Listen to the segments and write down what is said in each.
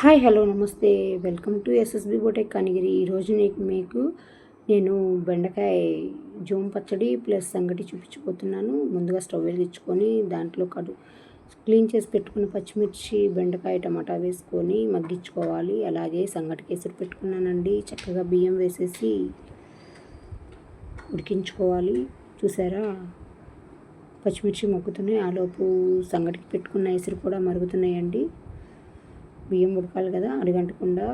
Hi hello నమస్తే welcome to SSB బోటెక్ Kanigiri. ఈరోజు మీకు నేను బెండకాయ జోమ్ పచ్చడి ప్లస్ సంగటి చూపించబోతున్నాను. ముందుగా స్టవ్ వెలిగించుకొని దాంట్లో క్లీన్ చేసి పెట్టుకున్న పచ్చిమిర్చి, బెండకాయ, టమాటా వేసుకొని మగ్గించుకోవాలి. అలాగే సంగటి కేసరి పెట్టుకున్నానండి. చక్కగా బియ్యం వేసేసి ఉడికించుకోవాలి. చూసారా, పచ్చిమిర్చి మగ్గుతున్నాయి. ఆలోపు సంగటికి పెట్టుకున్న ఎసురు కూడా మరుగుతున్నాయండి. బియ్యం ఉడకాలి కదా, అడుగంటకుండా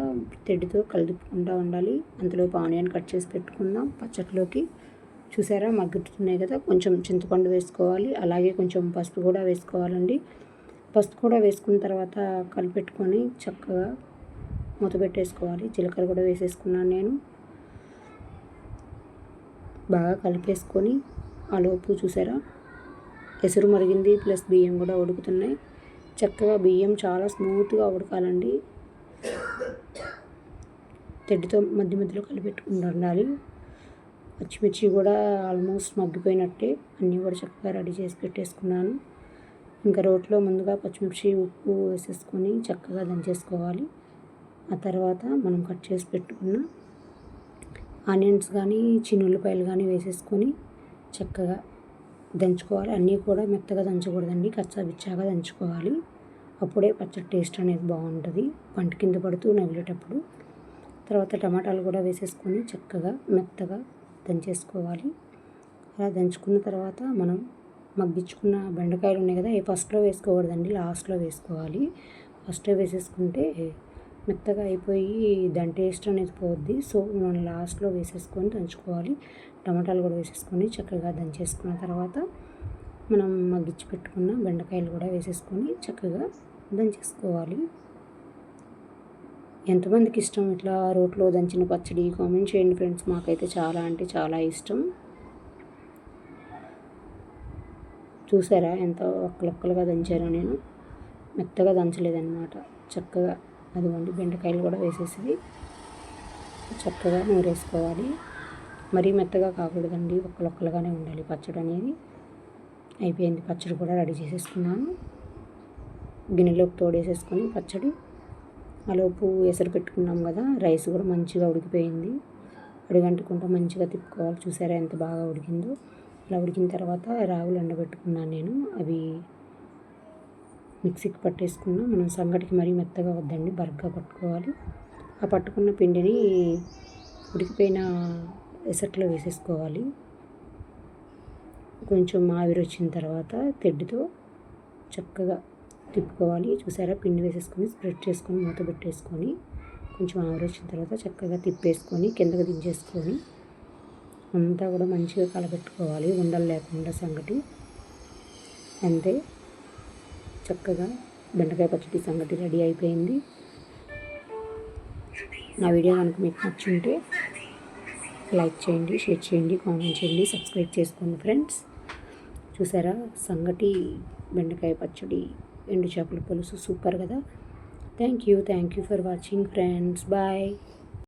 తెడ్డుతో కలుపుకుంటూ ఉండాలి. అంతలోపు ఆనియన్ కట్ చేసి పెట్టుకుందాం పచ్చట్లోకి. చూసారా, మగ్గుతున్నాయి కదా. కొంచెం చింతపండు వేసుకోవాలి, అలాగే కొంచెం పసుపు కూడా వేసుకోవాలండి. పసుపు కూడా వేసుకున్న తర్వాత కలిపెట్టుకొని చక్కగా మూత పెట్టేసుకోవాలి. జీలకర్ర కూడా వేసేసుకున్నాను నేను. బాగా కలిపేసుకొని ఆలోపు చూసారా, ఎసురు మరిగింది ప్లస్ బియ్యం కూడా ఉడుకుతున్నాయి. చక్కగా బియ్యం చాలా స్మూత్గా ఉడకాలండి. తెడ్డుతో మధ్య మధ్యలో కలిపెట్టుకుంటూ ఉండాలి. పచ్చిమిర్చి కూడా ఆల్మోస్ట్ మగ్గిపోయినట్టే. అన్నీ కూడా చక్కగా రెడీ చేసి పెట్టేసుకున్నాను. ఇంకా రోట్లో ముందుగా పచ్చిమిర్చి, ఉప్పు వేసేసుకొని చక్కగా దంచేసుకోవాలి. ఆ తర్వాత మనం కట్ చేసి పెట్టుకున్న ఆనియన్స్ కానీ చిన్నుల్లిపాయలు కానీ వేసేసుకొని చక్కగా దంచుకోవాలి. అన్నీ కూడా మెత్తగా దంచకూడదండి, కచ్చాబిచ్చాగా దంచుకోవాలి. అప్పుడే పచ్చడి టేస్ట్ అనేది బాగుంటుంది, పంట కింద పడుతూ నవ్వేటప్పుడు. తర్వాత టమాటాలు కూడా వేసేసుకొని చక్కగా మెత్తగా దంచేసుకోవాలి. అలా దంచుకున్న తర్వాత మనం మగ్గించుకున్న బెండకాయలు ఉన్నాయి కదా, అవి ఫస్ట్లో వేసుకోకూడదండి, లాస్ట్లో వేసుకోవాలి. ఫస్ట్లో వేసేసుకుంటే మెత్తగా అయిపోయి దాని టేస్ట్ అనేది పోద్ది. సో మనం లాస్ట్లో వేసేసుకొని దంచుకోవాలి. టమాటాలు కూడా వేసేసుకొని చక్కగా దంచేసుకున్న తర్వాత మనం మగ్గించి పెట్టుకున్న బెండకాయలు కూడా వేసేసుకొని చక్కగా దంచేసుకోవాలి. ఎంతమందికి ఇష్టం ఇట్లా రోట్లో దంచిన పచ్చడి? కామెంట్ చేయండి ఫ్రెండ్స్. మాకైతే చాలా అంటే చాలా ఇష్టం. చూసారా ఎంత ఒక్కలొక్కలుగా దంచారో, నేను మెత్తగా దంచలేదన్నమాట. చక్కగా అదిగోండి, బెండకాయలు కూడా వేసేసి చక్కగా నూరేసుకోవాలి. మరీ మెత్తగా కాకూడదండి, ఒక్కలొక్కలుగానే ఉండాలి పచ్చడి అనేది. అయిపోయింది, పచ్చడి కూడా రెడీ చేసేసుకున్నాను. గిన్నెలోకి తోడేసేసుకొని పచ్చడి. ఆలోపు ఎసరు పెట్టుకున్నాం కదా, రైస్ కూడా మంచిగా ఉడికిపోయింది. అడుగంటుకుంటూ మంచిగా తిప్పుకోవాలి. చూసారా ఎంత బాగా ఉడికిందో. అలా ఉడికిన తర్వాత రాగులు ఎండబెట్టుకున్నాను నేను. అవి మిక్సీకి పట్టేసుకున్నాం. మనం సంగటికి మరీ మెత్తగా వద్దండి, బరగ్గా పట్టుకోవాలి. ఆ పట్టుకున్న పిండిని ఉడికిపోయిన ఎసట్లో వేసేసుకోవాలి. కొంచెం ఆవిరి వచ్చిన తర్వాత తెడ్డుతో చక్కగా తిప్పుకోవాలి. చూసారా, పిండి వేసేసుకొని స్ప్రెడ్ చేసుకొని మూత పెట్టేసుకొని కొంచెం ఆవిరి వచ్చిన తర్వాత చక్కగా తిప్పేసుకొని కిందకి దించేసుకొని అంతా కూడా మంచిగా కలపెట్టుకోవాలి, ఉండలు లేకుండా సంగటి. అంతే, చక్కగా బెండకాయ పచ్చడి సంగటి రెడీ అయిపోయింది. నా వీడియో కనుక మీకు నచ్చుంటే లైక్ చేయండి, షేర్ చేయండి, కామెంట్ చేయండి, సబ్స్క్రైబ్ చేసుకోండి ఫ్రెండ్స్. చూసారా, సంగటి, బెండకాయ పచ్చడి, ఎండు చేపల పులుసు సూపర్ కదా. Thank you for watching friends. Bye.